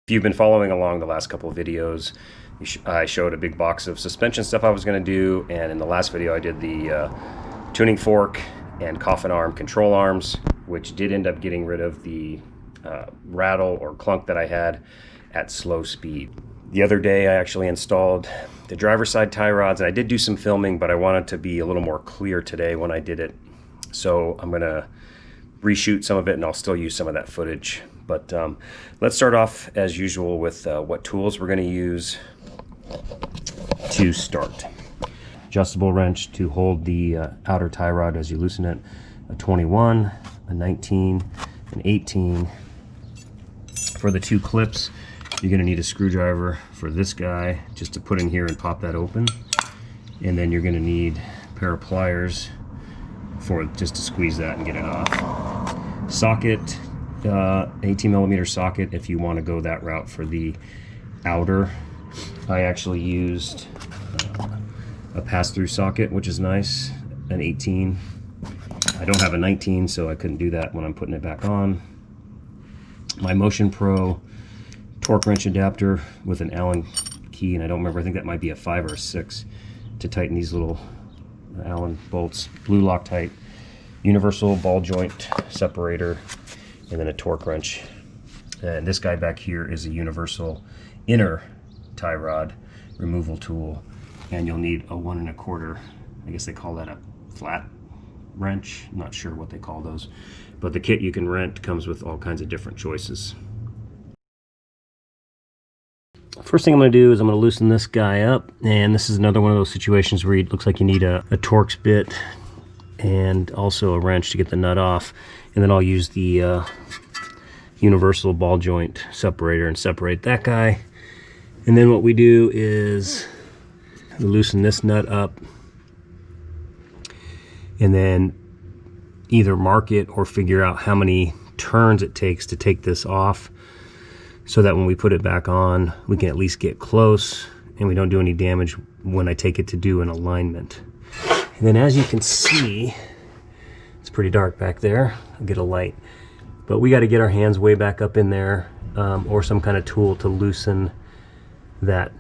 If you've been following along the last couple of videos, I showed a big box of suspension stuff I was going to do, and in the last video I did the tuning fork and coffin arm control arms, which did end up getting rid of the rattle or clunk that I had at slow speed. The other day I actually installed the driver's side tie rods, and I did do some filming, but I wanted to be a little more clear today when I did it. So I'm going to reshoot some of it, and I'll still use some of that footage. But let's start off as usual with what tools we're going to use to start. Adjustable wrench to hold the outer tie rod as you loosen it, a 21, a 19, an 18. For the two clips, you're going to need a screwdriver for this guy just to put in here and pop that open, and then you're going to need a pair of pliers for just to squeeze that and get it off. Socket, 18mm socket if you want to go that route for the outer. I actually used a pass-through socket, which is nice, an 18. I don't have a 19, so I couldn't do that when I'm putting it back on. My Motion Pro torque wrench adapter with an Allen key, and I don't remember, I think that might be a 5 or a 6 to tighten these little Allen bolts. Blue Loctite universal ball joint separator, and then a torque wrench. And this guy back here is a universal inner tie rod removal tool, and you'll need a 1 1/4, I guess they call that a flat wrench. I'm not sure what they call those, but the kit you can rent comes with all kinds of different choices. First thing I'm going to do is I'm going to loosen this guy up, and this is another one of those situations where it looks like you need a Torx bit and also a wrench to get the nut off, and then I'll use the universal ball joint separator and separate that guy. And then what we do is loosen this nut up, and then either mark it or figure out how many turns it takes to take this off, so that when we put it back on, we can at least get close and we don't do any damage when I take it to do an alignment. And then as you can see, it's pretty dark back there. I'll get a light. But we got to get our hands way back up in there, or some kind of tool to loosen that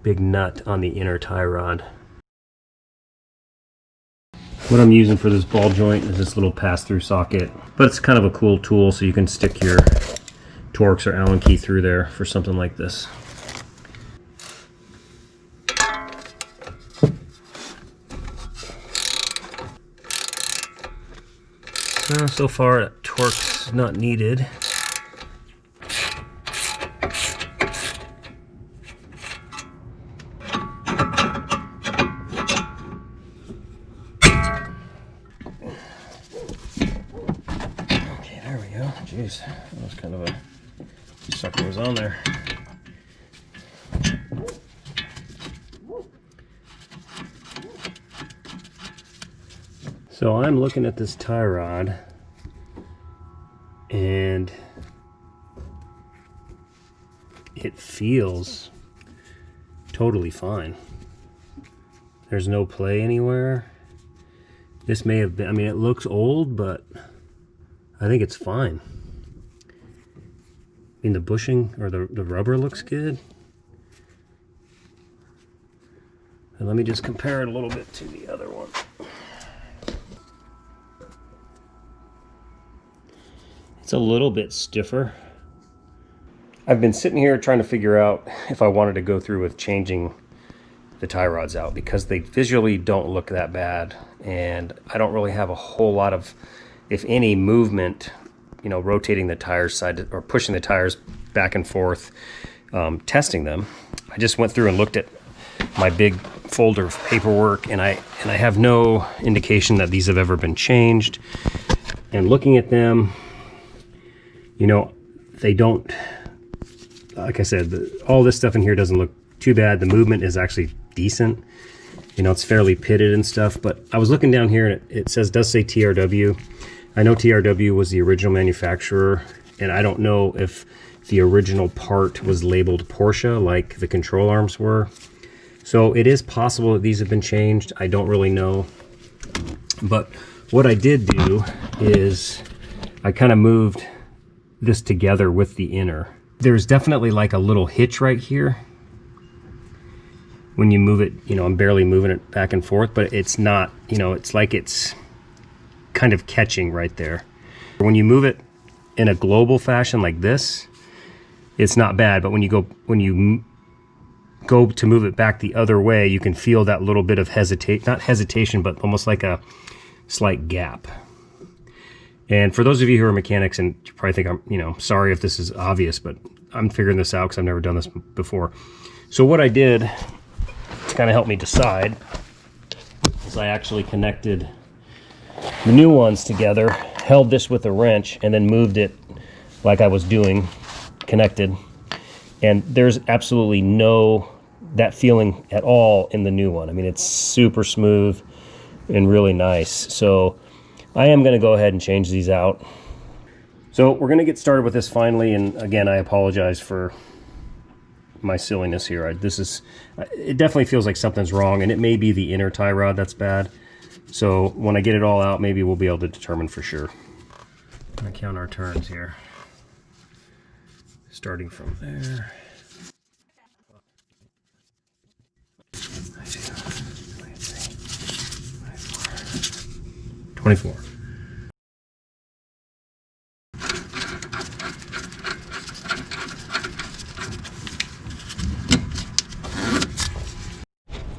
big nut on the inner tie rod. What I'm using for this ball joint is this little pass-through socket, but it's kind of a cool tool, so you can stick your Torx or Allen key through there for something like this. So far, Torx not needed. Okay, there we go. Jeez, that was kind of a sucker was on there. So I'm looking at this tie rod, and it feels totally fine. There's no play anywhere. This may have been, I mean, it looks old, but I think it's fine. I mean, the bushing or the rubber looks good. And let me just compare it a little bit to the other one. It's a little bit stiffer. I've been sitting here trying to figure out if I wanted to go through with changing the tie rods out, because they visually don't look that bad, and I don't really have a whole lot of, if any, movement, you know, rotating the tires side or pushing the tires back and forth, testing them. I just went through and looked at my big folder of paperwork, and I have no indication that these have ever been changed. And looking at them, you know, they don't, like I said, all this stuff in here doesn't look too bad. The movement is actually decent. You know, it's fairly pitted and stuff, but I was looking down here and it does say TRW. I know TRW was the original manufacturer, and I don't know if the original part was labeled Porsche like the control arms were. So it is possible that these have been changed. I don't really know. But what I did do is I kind of moved this together with the inner. there's definitely like a little hitch right here when you move it. You know, I'm barely moving it back and forth, but it's not, you know, it's like it's kind of catching right there. When you move it in a global fashion like this, it's not bad, but when you go to move it back the other way, you can feel that little bit of not hesitation, but almost like a slight gap. And for those of you who are mechanics, and you probably think I'm, you know, sorry if this is obvious, but I'm figuring this out because I've never done this before. So what I did to kind of help me decide is I actually connected the new ones together, held this with a wrench, and then moved it like I was doing, connected. And there's absolutely no that feeling at all in the new one. I mean, it's super smooth and really nice. So I am going to go ahead and change these out. So we're going to get started with this finally. And again, I apologize for my silliness here. It definitely feels like something's wrong, and it may be the inner tie rod that's bad. So when I get it all out, maybe we'll be able to determine for sure. I'm going to count our turns here. Starting from there. 24.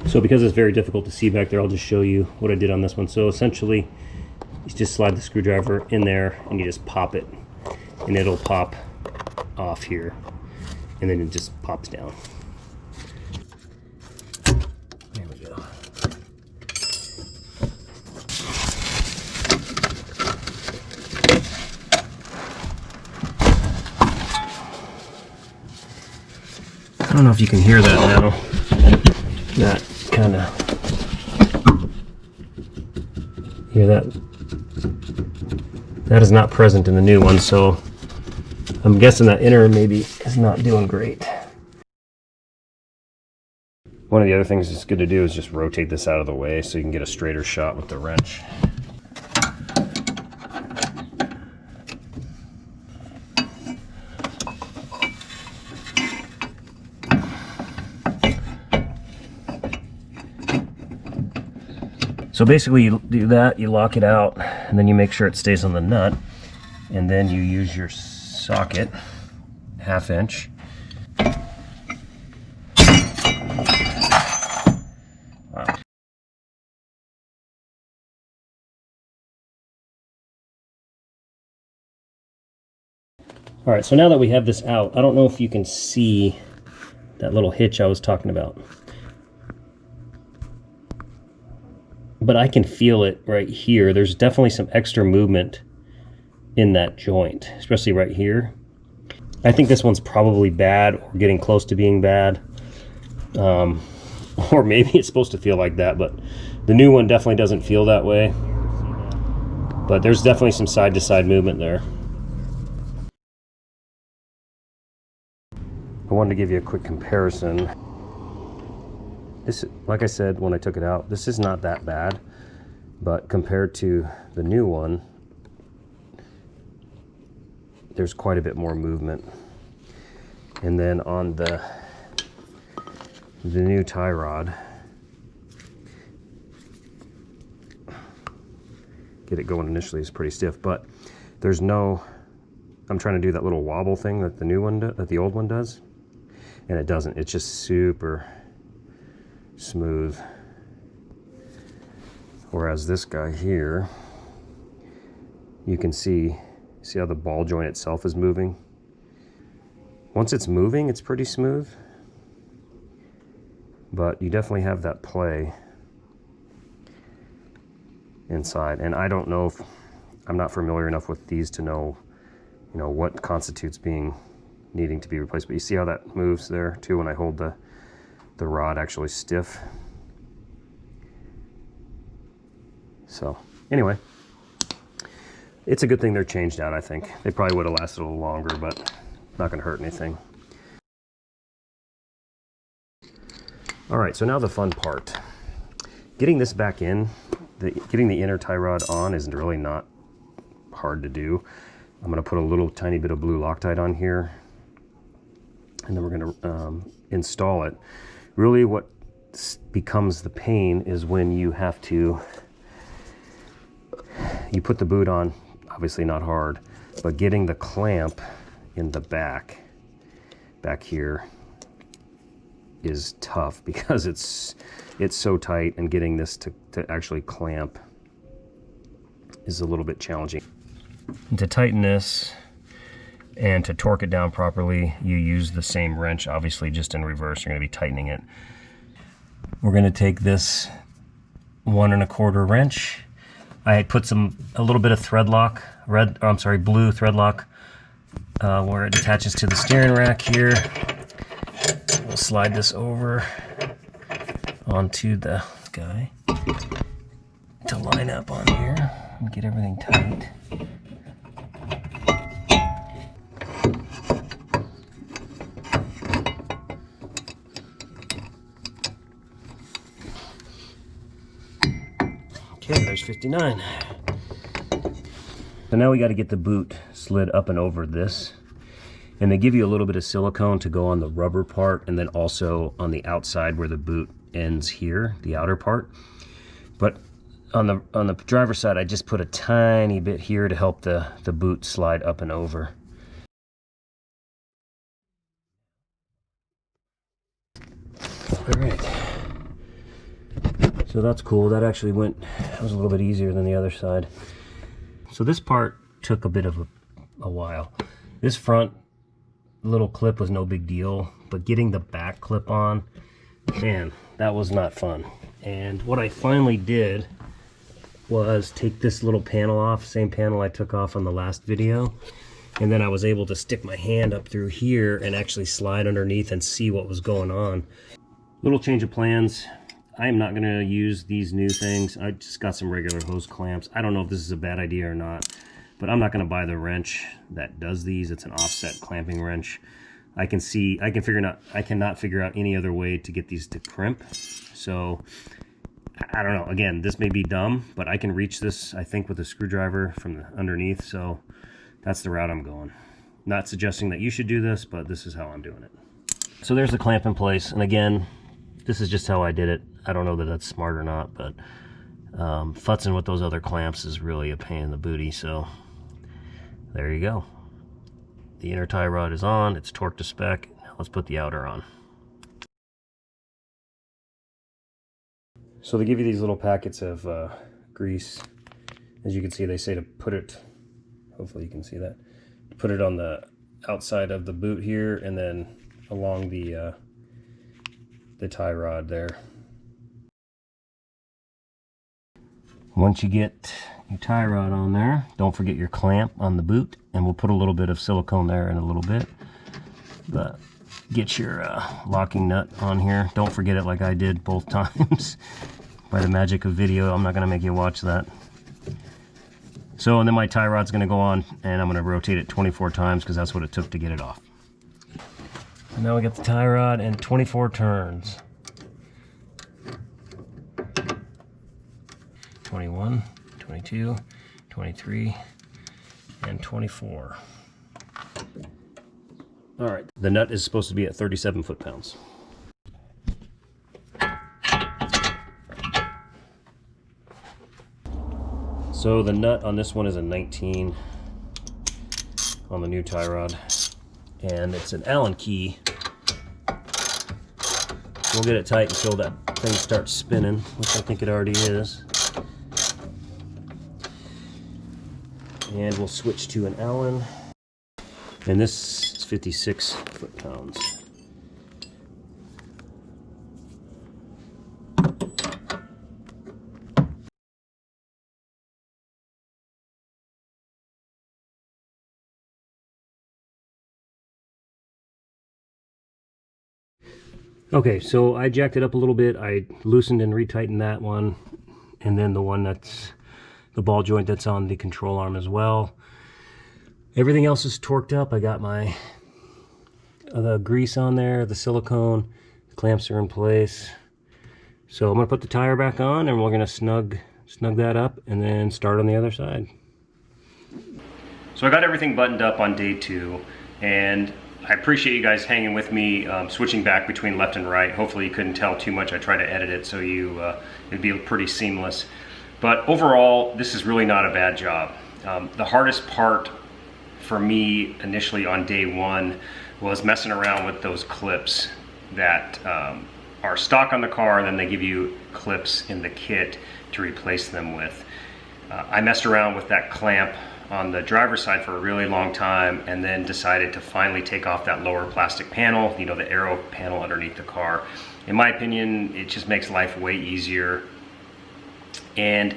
So because it's very difficult to see back there, I'll just show you what I did on this one. So essentially, you just slide the screwdriver in there and you just pop it, and it'll pop off here, and then it just pops down. There we go. I don't know if you can hear that now. That kind of, hear that? That is not present in the new one, so I'm guessing that inner maybe is not doing great. One of the other things it's good to do is just rotate this out of the way so you can get a straighter shot with the wrench. So basically you do that, you lock it out, and then you make sure it stays on the nut, and then you use your socket, 1/2 inch. Wow. All right, so now that we have this out, I don't know if you can see that little hitch I was talking about, but I can feel it right here. There's definitely some extra movement in that joint, especially right here. I think this one's probably bad or getting close to being bad. Or maybe it's supposed to feel like that, but the new one definitely doesn't feel that way. But there's definitely some side-to-side movement there. I wanted to give you a quick comparison. This, like I said when I took it out, this is not that bad, but compared to the new one, there's quite a bit more movement. And then on the new tie rod, get it going initially is pretty stiff, but there's no, I'm trying to do that little wobble thing that the new one that the old one does, and it doesn't. It's just super smooth. Whereas this guy here, you can see how the ball joint itself is moving. Once it's moving, it's pretty smooth, but you definitely have that play inside. And I don't know if, I'm not familiar enough with these to know, you know, what constitutes needing to be replaced. But you see how that moves there too when I hold the rod actually stiff. So anyway, it's a good thing they're changed out, I think. They probably would have lasted a little longer, but not gonna hurt anything. All right, so now the fun part. Getting this back in, getting the inner tie rod on is really not hard to do. I'm gonna put a little tiny bit of blue Loctite on here, and then we're going to install it. Really what becomes the pain is when you have to, you put the boot on, obviously not hard, but getting the clamp in the back here is tough because it's so tight, and getting this to actually clamp is a little bit challenging. And to tighten this and to torque it down properly, you use the same wrench, obviously just in reverse. You're going to be tightening it. We're going to take this 1 1/4 wrench. I put a little bit of thread lock, blue thread lock, where it attaches to the steering rack here. We'll slide this over onto the guy to line up on here and get everything tight. Okay, there's 59. So now we got to get the boot slid up and over this. And they give you a little bit of silicone to go on the rubber part, and then also on the outside where the boot ends here, the outer part. But on the driver's side, I just put a tiny bit here to help the boot slide up and over. All right. So that's cool. That actually was a little bit easier than the other side. So this part took a bit of a while. This front little clip was no big deal, but getting the back clip on, man, that was not fun. And what I finally did was take this little panel off, same panel I took off on the last video, and then I was able to stick my hand up through here and actually slide underneath and see what was going on. Little change of plans. I am not going to use these new things. I just got some regular hose clamps. I don't know if this is a bad idea or not, but I'm not going to buy the wrench that does these. It's an offset clamping wrench. I cannot figure out any other way to get these to crimp. So I don't know. Again, this may be dumb, but I can reach this, I think, with a screwdriver from the underneath. So that's the route I'm going. Not suggesting that you should do this, but this is how I'm doing it. So there's the clamp in place. And again, this is just how I did it. I don't know that that's smart or not, but futzing with those other clamps is really a pain in the booty. So there you go. The inner tie rod is on. It's torqued to spec. Now let's put the outer on. So they give you these little packets of grease. As you can see, they say to put it, hopefully you can see that, put it on the outside of the boot here, and then along the tie rod there. Once you get your tie rod on there, don't forget your clamp on the boot, and we'll put a little bit of silicone there in a little bit. But get your locking nut on here. Don't forget it like I did both times. By the magic of video, I'm not going to make you watch that. So, and then my tie rod's going to go on, and I'm going to rotate it 24 times because that's what it took to get it off. And now we got the tie rod and 24 turns. 21, 22, 23, and 24. All right, the nut is supposed to be at 37 foot-pounds. So the nut on this one is a 19 on the new tie rod, and it's an Allen key. We'll get it tight until that thing starts spinning, which I think it already is. And we'll switch to an Allen. And this is 56 foot-pounds. Okay, so I jacked it up a little bit. I loosened and retightened that one, and then the one that's the ball joint that's on the control arm as well. Everything else is torqued up. I got my the grease on there, the silicone, the clamps are in place. So I'm gonna put the tire back on, and we're gonna snug that up and then start on the other side. So I got everything buttoned up on day 2, and I appreciate you guys hanging with me, switching back between left and right. Hopefully you couldn't tell too much. I tried to edit it so it'd be pretty seamless. But overall, this is really not a bad job. The hardest part for me initially on day one was messing around with those clips that are stock on the car, and then they give you clips in the kit to replace them with. I messed around with that clamp on the driver's side for a really long time, and then decided to finally take off that lower plastic panel, you know, the aero panel underneath the car. In my opinion, it just makes life way easier. And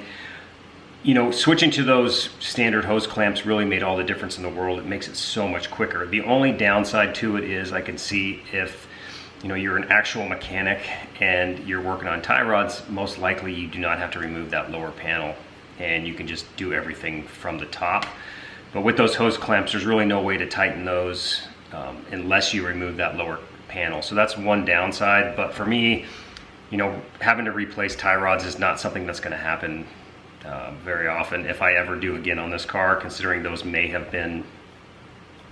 you know, switching to those standard hose clamps really made all the difference in the world. It makes it so much quicker. The only downside to it is I can see if, you know, you're an actual mechanic and you're working on tie rods, most likely you do not have to remove that lower panel and you can just do everything from the top. But with those hose clamps, there's really no way to tighten those unless you remove that lower panel. So that's one downside. But for me, you know, having to replace tie rods is not something that's going to happen very often, if I ever do again on this car, considering those may have been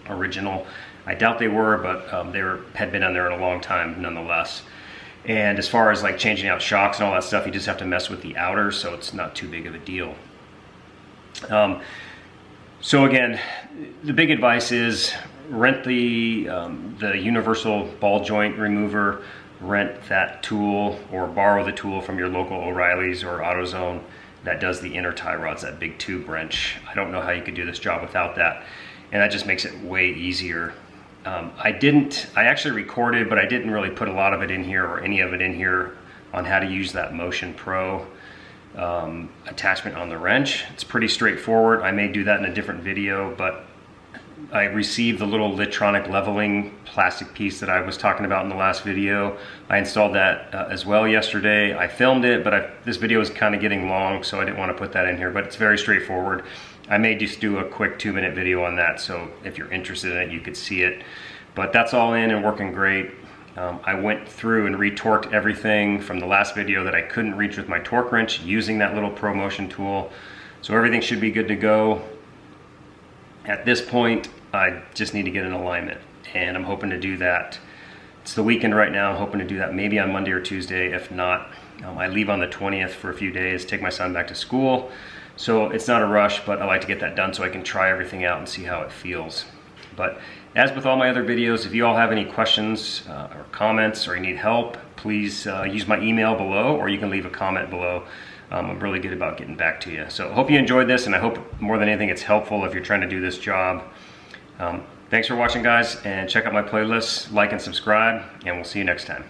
original. I doubt they were, but had been on there in a long time nonetheless. And as far as like changing out shocks and all that stuff, you just have to mess with the outers, so it's not too big of a deal. So again, the big advice is rent the universal ball joint remover, rent that tool or borrow the tool from your local O'Reilly's or AutoZone that does the inner tie rods, that big tube wrench. I don't know how you could do this job without that, and that just makes it way easier. I actually recorded, but I didn't really put a lot of it in here or any of it in here on how to use that Motion Pro attachment on the wrench. It's pretty straightforward. I may do that in a different video, but I received the little electronic leveling plastic piece that I was talking about in the last video. I installed that as well yesterday. I filmed it, but this video is kind of getting long, so I didn't want to put that in here, but it's very straightforward. I may just do a quick 2-minute video on that, so if you're interested in it, you could see it. But that's all in and working great. I went through and retorqued everything from the last video that I couldn't reach with my torque wrench using that little ProMotion tool. So everything should be good to go. At this point, I just need to get in alignment, and I'm hoping to do that. It's the weekend right now. I'm hoping to do that maybe on Monday or Tuesday. If not, I leave on the 20th for a few days, take my son back to school. So it's not a rush, but I like to get that done so I can try everything out and see how it feels. But as with all my other videos, if you all have any questions or comments or you need help, please use my email below, or you can leave a comment below. I'm really good about getting back to you. So I hope you enjoyed this, and I hope more than anything it's helpful if you're trying to do this job. Thanks for watching, guys, and check out my playlists, like and subscribe, and we'll see you next time.